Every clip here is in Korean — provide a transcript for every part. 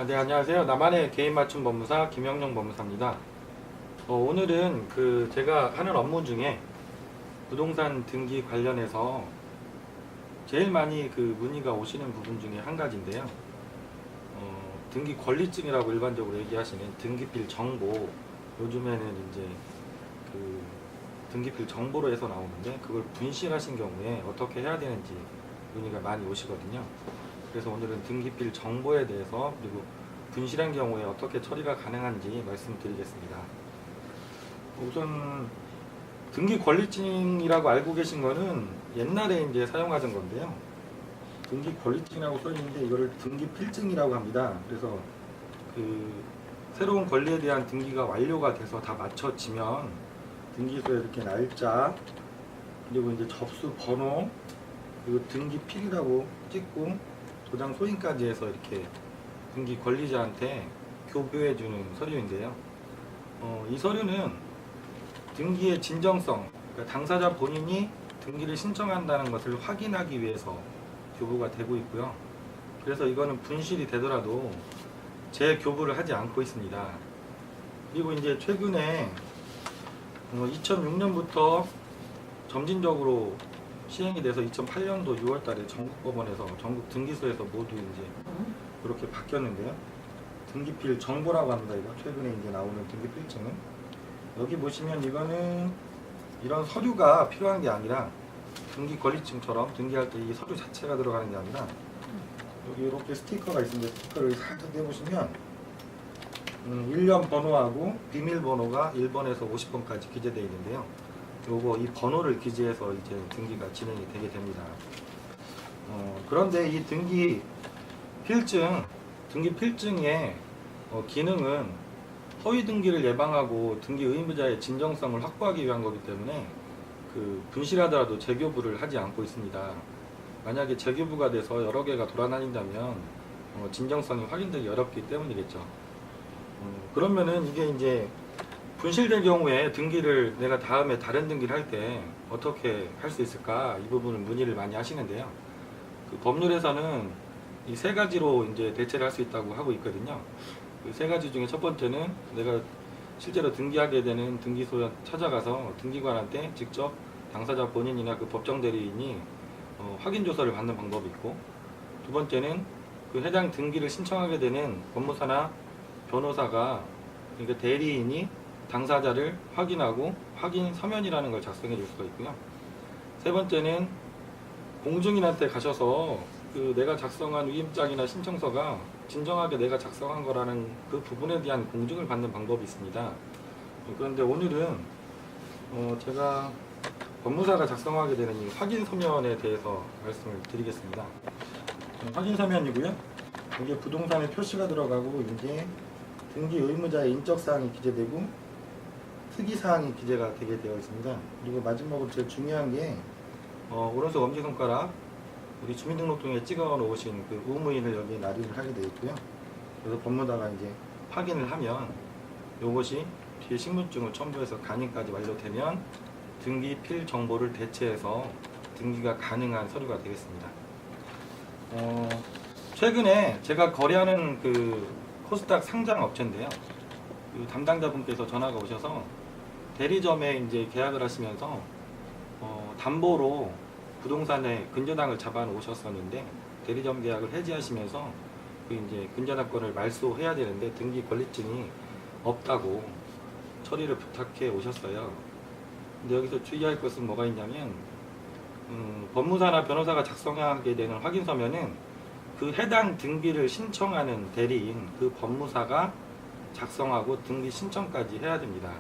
네, 안녕하세요. 나만의 개인 맞춤 법무사 김영용 법무사입니다. 오늘은 제가 하는 업무 중에 부동산 등기 관련해서 제일 많이 문의가 오시는 부분 중에 한 가지인데요. 등기 권리증이라고 일반적으로 얘기하시는 등기필 정보, 요즘에는 이제 등기필 정보로 해서 나오는데 그걸 분실하신 경우에 어떻게 해야 되는지 문의가 많이 오시거든요. 그래서 오늘은 등기필 정보에 대해서, 그리고 분실한 경우에 어떻게 처리가 가능한지 말씀드리겠습니다. 우선 등기 권리증이라고 알고 계신 거는 옛날에 이제 사용하던 건데요. 등기 권리증이라고 써 있는데 이거를 등기 필증이라고 합니다. 그래서 새로운 권리에 대한 등기가 완료가 돼서 다 맞춰지면 등기소에 이렇게 날짜, 그리고 이제 접수 번호, 그리고 등기 필이라고 찍고 도장 소인까지 해서 이렇게 등기 권리자한테 교부해주는 서류인데요. 이 서류는 등기의 진정성, 그러니까 당사자 본인이 등기를 신청한다는 것을 확인하기 위해서 교부가 되고 있고요. 그래서 이거는 분실이 되더라도 재교부를 하지 않고 있습니다. 그리고 이제 최근에 2006년부터 점진적으로 시행이 돼서 2008년도 6월달에 전국법원에서, 전국 등기소에서 모두 이제 그렇게 바뀌었는데요. 등기필 정보라고 합니다. 이거 최근에 이제 나오는 등기필증은, 여기 보시면 이거는 이런 서류가 필요한 게 아니라 등기 권리증처럼 등기할 때 이 서류 자체가 들어가는 게 아니라 여기 이렇게 스티커가 있는데 스티커를 살짝 떼보시면 1년 번호하고 비밀번호가 1번에서 50번까지 기재되어 있는데요. 요거 이 번호를 기재해서 이제 등기가 진행이 되게 됩니다. 그런데 이 등기 필증의 기능은 허위 등기를 예방하고 등기 의무자의 진정성을 확보하기 위한 거기 때문에 분실하더라도 재교부를 하지 않고 있습니다. 만약에 재교부가 돼서 여러 개가 돌아다닌다면 진정성이 확인되기 어렵기 때문이겠죠. 그러면은 이게 이제 분실될 경우에 등기를 내가 다음에 다른 등기를 할 때 어떻게 할 수 있을까, 이 부분을 문의를 많이 하시는데요. 법률에서는 이 세 가지로 이제 대체를 할 수 있다고 하고 있거든요. 그 세 가지 중에 첫 번째는 내가 실제로 등기하게 되는 등기소에 찾아가서 등기관한테 직접 당사자 본인이나 법정 대리인이 확인 조서를 받는 방법이 있고, 두 번째는 해당 등기를 신청하게 되는 법무사나 변호사가, 그러니까 대리인이 당사자를 확인하고 확인 서면이라는 걸 작성해 줄 수가 있고요. 세 번째는 공증인한테 가셔서 내가 작성한 위임장이나 신청서가 진정하게 내가 작성한 거라는 그 부분에 대한 공증을 받는 방법이 있습니다. 그런데 오늘은 제가 법무사가 작성하게 되는 이 확인 서면에 대해서 말씀을 드리겠습니다. 확인 서면이고요. 이게 부동산의 표시가 들어가고 이제 등기 의무자의 인적사항이 기재되고 특이사항이 기재가 되게 되어 있습니다. 그리고 마지막으로 제일 중요한 게 오른손 엄지손가락, 우리 주민등록증에 찍어 놓으신 의무인을 여기에 납입을 하게 되어 있고요. 그래서 법무사가 이제 확인을 하면 이것이 뒤에 신분증을 첨부해서 간인까지 완료되면 등기필 정보를 대체해서 등기가 가능한 서류가 되겠습니다. 최근에 제가 거래하는 코스닥 상장 업체인데요. 담당자분께서 전화가 오셔서 대리점에 이제 계약을 하시면서 담보로 부동산에 근저당을 잡아 놓으셨었는데 대리점 계약을 해지하시면서 이제 근저당권을 말소해야 되는데 등기 권리증이 없다고 처리를 부탁해 오셨어요. 근데 여기서 주의할 것은 뭐가 있냐면 법무사나 변호사가 작성하게 되는 확인서면은 해당 등기를 신청하는 대리인 법무사가 작성하고 등기 신청까지 해야 됩니다.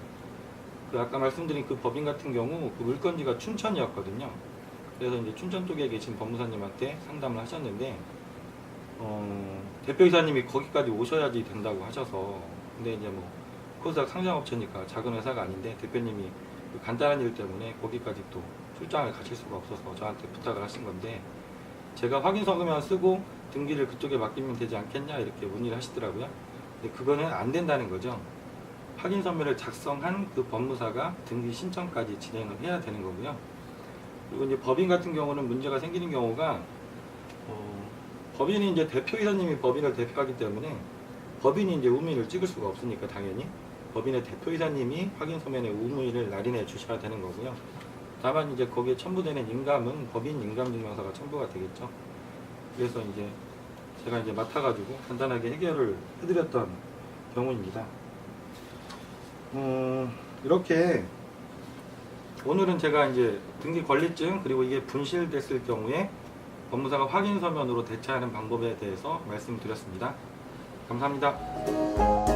아까 말씀드린 법인 같은 경우 물건지가 춘천이었거든요. 그래서 이제 춘천 쪽에 계신 법무사님한테 상담을 하셨는데 대표이사님이 거기까지 오셔야지 된다고 하셔서, 근데 이제 코스닥 상장업체니까 작은 회사가 아닌데 대표님이 간단한 일 때문에 거기까지 또 출장을 가실 수가 없어서 저한테 부탁을 하신 건데, 제가 확인서면 쓰고 등기를 그쪽에 맡기면 되지 않겠냐 이렇게 문의를 하시더라고요. 근데 그거는 안 된다는 거죠. 확인 서면을 작성한 그 법무사가 등기 신청까지 진행을 해야 되는 거고요. 그리고 이제 법인 같은 경우는 문제가 생기는 경우가 법인이 이제 대표이사님이 법인을 대표하기 때문에 법인이 이제 우문을 찍을 수가 없으니까 당연히 법인의 대표이사님이 확인 서면에 우문을 날인해 주셔야 되는 거고요. 다만 이제 거기에 첨부되는 인감은 법인 인감증명서가 첨부가 되겠죠. 그래서 이제 제가 이제 맡아가지고 간단하게 해결을 해드렸던 경우입니다. 이렇게 오늘은 제가 이제 등기 권리증 그리고 이게 분실됐을 경우에 법무사가 확인 서면으로 대처하는 방법에 대해서 말씀드렸습니다. 감사합니다.